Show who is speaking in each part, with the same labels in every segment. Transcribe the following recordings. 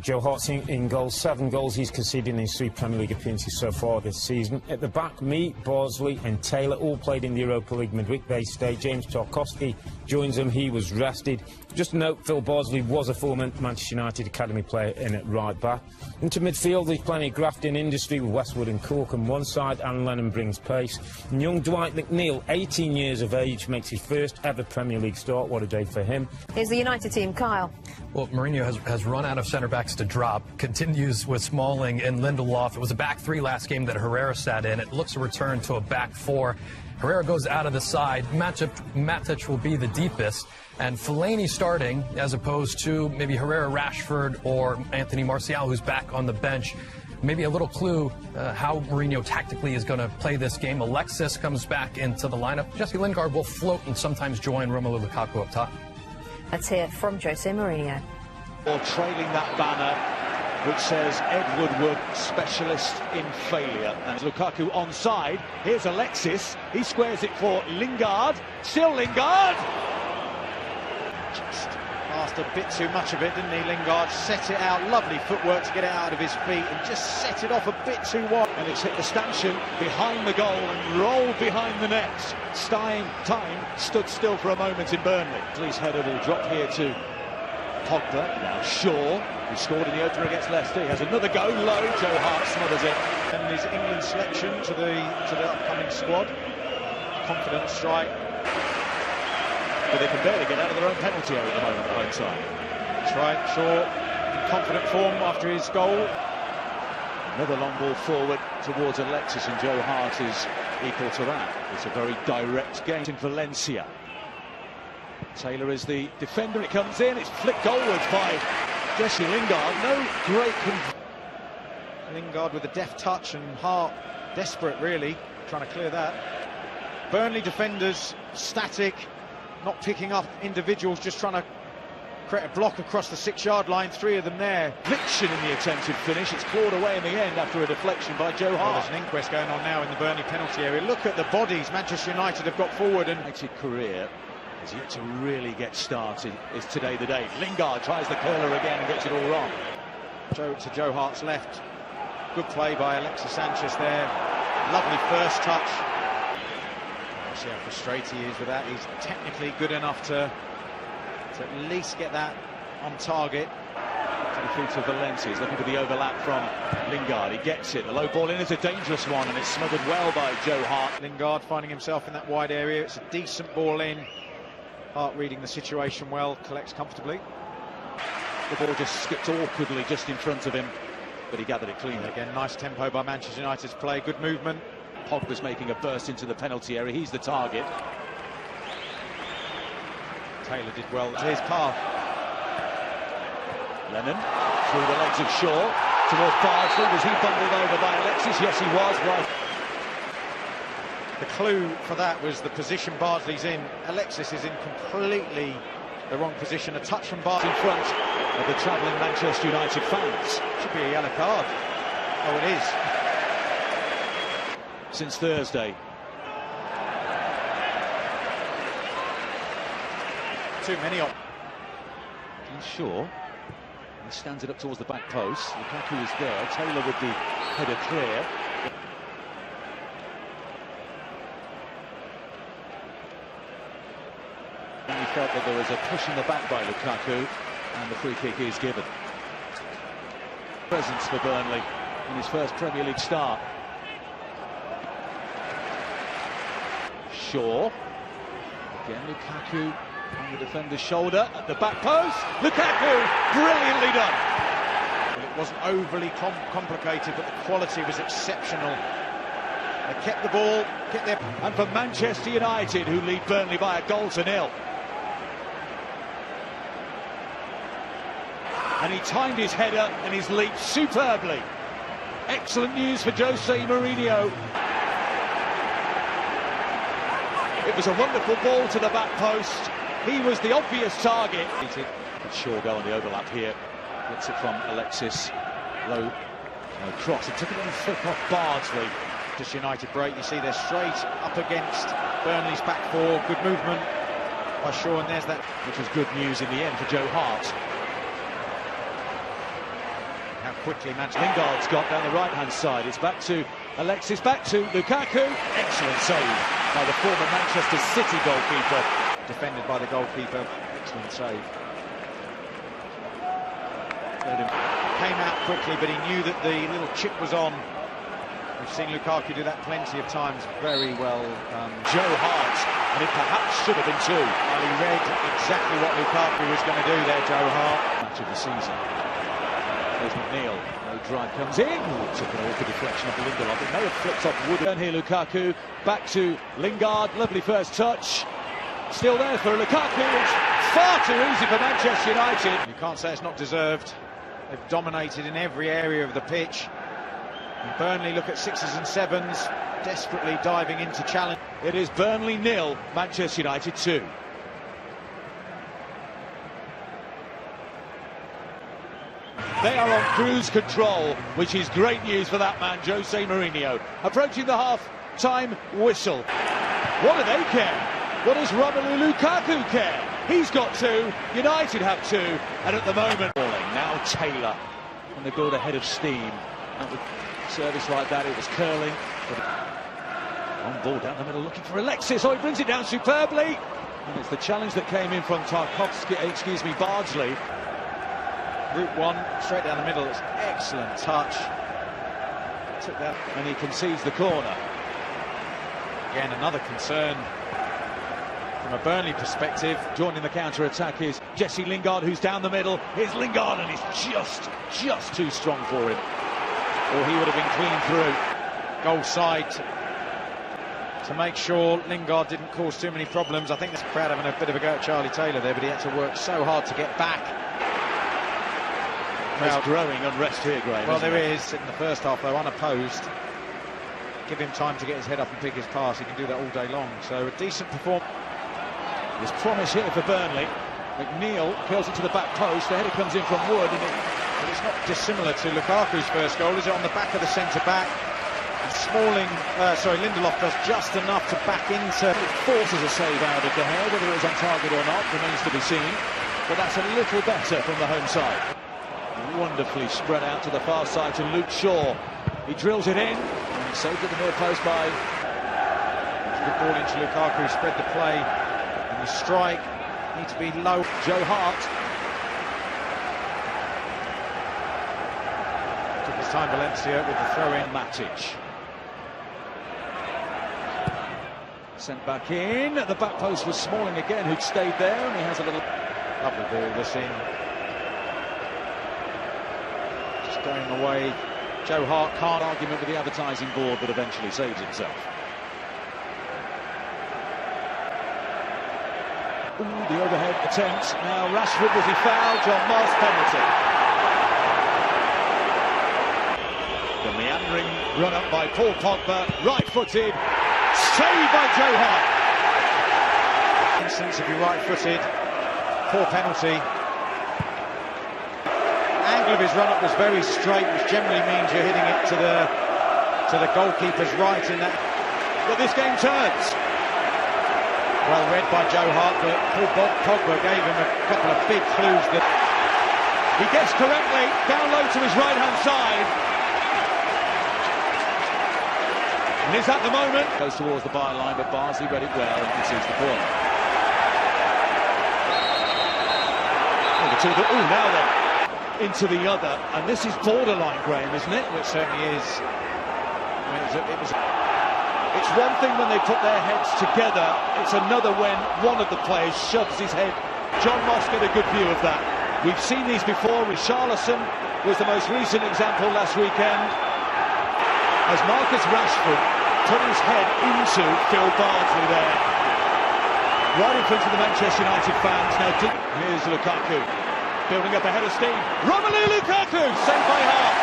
Speaker 1: Joe Hart's in goals, 7 goals he's conceded in his 3 Premier League appearances so far this season. At the back, me, Bardsley and Taylor all played in the Europa League midweek-based day. James Tarkowski joins them, he was rested. Just a note, Phil Bardsley was a former Manchester United academy player in at right back. Into midfield, there's plenty of graft in industry with Westwood and Cork on one side, and Lennon brings pace. And young Dwight McNeil, 18 years of age, makes his first ever Premier League start. What a day for him.
Speaker 2: Here's the United team, Kyle.
Speaker 3: Well, Mourinho has run out of centre-backs to drop, continues with Smalling and Lindelof. It was a back 3 last game that Herrera sat in. It looks to return to a back 4. Herrera goes out of the side. Matic will be the deepest. And Fellaini starting, as opposed to maybe Herrera, Rashford, or Anthony Martial, who's back on the bench. Maybe a little clue how Mourinho tactically is going to play this game. Alexis comes back into the lineup. Jesse Lingard will float and sometimes join Romelu Lukaku up top.
Speaker 2: Let's hear from Jose Mourinho.
Speaker 4: Or trailing that banner which says Ed Woodward, specialist in failure. And Lukaku onside. Here's Alexis. He squares it for Lingard. Still Lingard! Just asked a bit too much of it, didn't he? Lingard set it out. Lovely footwork to get it out of his feet and just set it off a bit too wide. And it's hit the stanchion behind the goal and rolled behind the net. Time stood still for a moment in Burnley. Lee's header will drop here to Pogba. Now Shaw, who scored in the opener against Leicester. He has another go low. Joe Hart smothers it. And his England selection to the upcoming squad. Confident strike. But they can barely get out of their own penalty area at the moment, the home side. That's right, Shaw in confident form after his goal. Another long ball forward towards Alexis, and Joe Hart is equal to that. It's a very direct game in Valencia. Taylor is the defender, it comes in, it's flicked goalwards by Jesse Lingard. No great Lingard with a deft touch, and Hart desperate really, trying to clear that. Burnley defenders static, not picking up individuals, just trying to create a block across the 6-yard line. 3 of them there. Conviction in the attempted finish. It's clawed away in the end after a deflection by Joe Hart. Well, there's an inquest going on now in the Burnley penalty area. Look at the bodies Manchester United have got forward, and career has yet to really get started. Is today the day? Lingard tries the curler again and gets it all wrong. To Joe Hart's left. Good play by Alexis Sanchez there. Lovely first touch. See how frustrated he is with that. He's technically good enough to at least get that on target. To the feet of Valencia. He's looking for the overlap from Lingard. He gets it. The low ball in is a dangerous one, and it's smothered well by Joe Hart. Lingard finding himself in that wide area. It's a decent ball in. Hart reading the situation well, collects comfortably. The ball just skipped awkwardly just in front of him, but he gathered it cleanly. Again, nice tempo by Manchester United's play. Good movement. Pogba's making a burst into the penalty area. He's the target. Taylor did well. Here's path. Lennon through the legs of Shaw towards Bardsley. Was he bundled over by Alexis? Yes, he was. Right. The clue for that was the position Bardsley's in. Alexis is in completely the wrong position. A touch from Bardsley in front of the travelling Manchester United fans. Should be a yellow card. Oh, it is. Since Thursday. Too many op. Shaw. He stands it up towards the back post. Lukaku is there. Taylor with the header clear. And he felt that there was a push in the back by Lukaku, and the free kick is given. Presence for Burnley in his first Premier League start. Shaw. Again, Lukaku on the defender's shoulder at the back post. Lukaku, brilliantly done. It wasn't overly complicated, but the quality was exceptional. They kept the ball, and for Manchester United, who lead Burnley by 1-0. And he timed his header and his leap superbly. Excellent news for Jose Mourinho. It was a wonderful ball to the back post. He was the obvious target. Shaw go on the overlap here. Gets it from Alexis. Low cross. It took a little flick off Bardsley. Just United break. You see they're straight up against Burnley's back 4. Good movement by Shaw, and there's that, which was good news in the end for Joe Hart. how quickly Lingard's got down the right-hand side. It's back to Alexis, back to Lukaku. Excellent save by the former Manchester City goalkeeper. Defended by the goalkeeper. Excellent save. Came out quickly, but he knew that the little chip was on. We've seen Lukaku do that plenty of times. Very well Joe Hart, and it perhaps should have been two. Well, he read exactly what Lukaku was going to do there, Joe Hart. Match of the season. There's McNeil. No drive comes in. Ooh, took an awful deflection off Lindelof. It may have flipped off Wood. Turn here, Lukaku. Back to Lingard. Lovely first touch. Still there for Lukaku. It's far too easy for Manchester United. You can't say it's not deserved. They've dominated in every area of the pitch. And Burnley look at 6s and 7s, desperately diving into challenge. It is Burnley 0, Manchester United 2. They are on cruise control, which is great news for that man, Jose Mourinho. Approaching the half-time whistle. What do they care? What does Romelu Lukaku care? He's got two, United have two, and at the moment... Now Taylor, and they build a head of steam. And with service like that, it was curling. On ball down the middle, looking for Alexis. Oh, he brings it down superbly. And it's the challenge that came in from Bardsley. Route one, straight down the middle. It's excellent touch. Took that, and he concedes the corner. Again, another concern from a Burnley perspective. Joining the counter-attack is Jesse Lingard, who's down the middle. Here's Lingard, and he's just too strong for him. Or he would have been clean through. Goal side to make sure Lingard didn't cause too many problems. I think this crowd having a bit of a go at Charlie Taylor there, but he had to work so hard to get back.
Speaker 5: There's growing unrest here, Graham.
Speaker 4: Well, there is in the first half, though, unopposed. Give him time to get his head up and pick his pass. He can do that all day long. So a decent performance. There's promise here for Burnley. McNeil curls it to the back post. The header comes in from Wood, and it's not dissimilar to Lukaku's first goal. Is it on the back of the centre-back? Lindelof does just enough to back into.
Speaker 5: It forces a save out of De Gea. Whether it was on target or not remains to be seen. But that's a little better from the home side. Wonderfully spread out to the far side to Luke Shaw. He drills it in. And saved at the near post by...
Speaker 4: Good ball into Lukaku, spread the play. And the strike need to be low.
Speaker 5: Joe Hart.
Speaker 4: Took his time, Valencia, with the throw-in.
Speaker 5: Matic. Sent back in. The back post was Smalling again, who'd stayed there, and he has a little...
Speaker 4: Lovely ball, this in. Just going away. Joe Hart can't
Speaker 5: argument with the advertising board, but eventually saves himself. Ooh, the overhead attempt. Now Rashford, was he fouled? John Moss, penalty.
Speaker 4: The meandering run-up by Paul Pogba, right-footed, saved by Joe Hart. Instance, if you're right-footed, poor penalty. Angle of his run-up was very straight, which generally means you're hitting it to the goalkeeper's right in that.
Speaker 5: But this game turns.
Speaker 4: Well read by Joe Hart, but Paul Pogba gave him a couple of big clues that
Speaker 5: he gets correctly down low to his right-hand side. And is at the moment. Goes towards the byline, but Bardsley read it well and concedes the corner. Oh, now then. Into the other, and this is borderline, Graham, isn't it?
Speaker 4: It certainly is. I mean,
Speaker 5: it's one thing when they put their heads together, it's another when one of the players shoves his head. John Moss get a good view of that. We've seen these before. Richarlison was the most recent example last weekend, as Marcus Rashford put his head into Phil Bardsley there, right in front of the Manchester United fans. Now here's Lukaku, building up a head of steam. Romelu Lukaku, saved by Hart.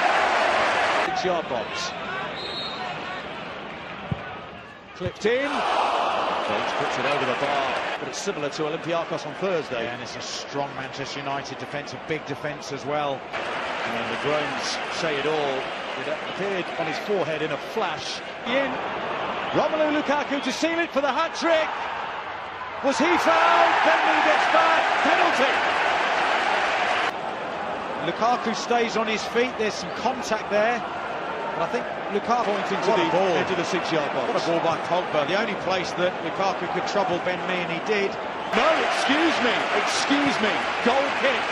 Speaker 5: 6-yard box. Clipped in. Bates puts it over the bar, but it's similar to Olympiacos on Thursday.
Speaker 4: Yeah, and it's a strong Manchester United defence, a big defence as well.
Speaker 5: And the groans say it all. It appeared on his forehead in a flash. In. Romelu Lukaku to seal it for the hat-trick. Was he fouled? Bentley gets back. Penalty.
Speaker 4: Lukaku stays on his feet. There's some contact there. But I think Lukaku pointing to the
Speaker 5: Edge of the 6-yard box.
Speaker 4: What a ball by Pogba. The only place that Lukaku could trouble Ben Mee, and he did.
Speaker 5: No, excuse me. Goal kick.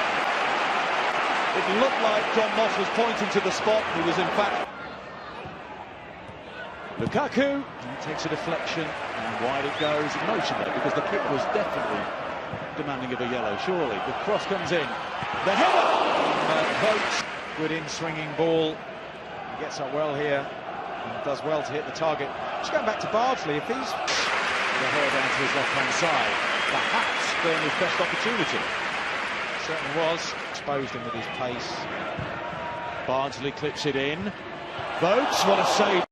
Speaker 5: It looked like John Moss was pointing to the spot. He was in fact. Lukaku takes a deflection and wide it goes. Emotion there because the kick was definitely demanding of a yellow. Surely the cross comes in. The header.
Speaker 4: Votes. Good in-swinging ball. He gets up well here and does well to hit the target. Just going back to Bardsley, if he's the hair down to his left-hand side, perhaps Burnley's best opportunity. Certainly was. Exposed him with his pace. Bardsley clips it in. Votes, what a save.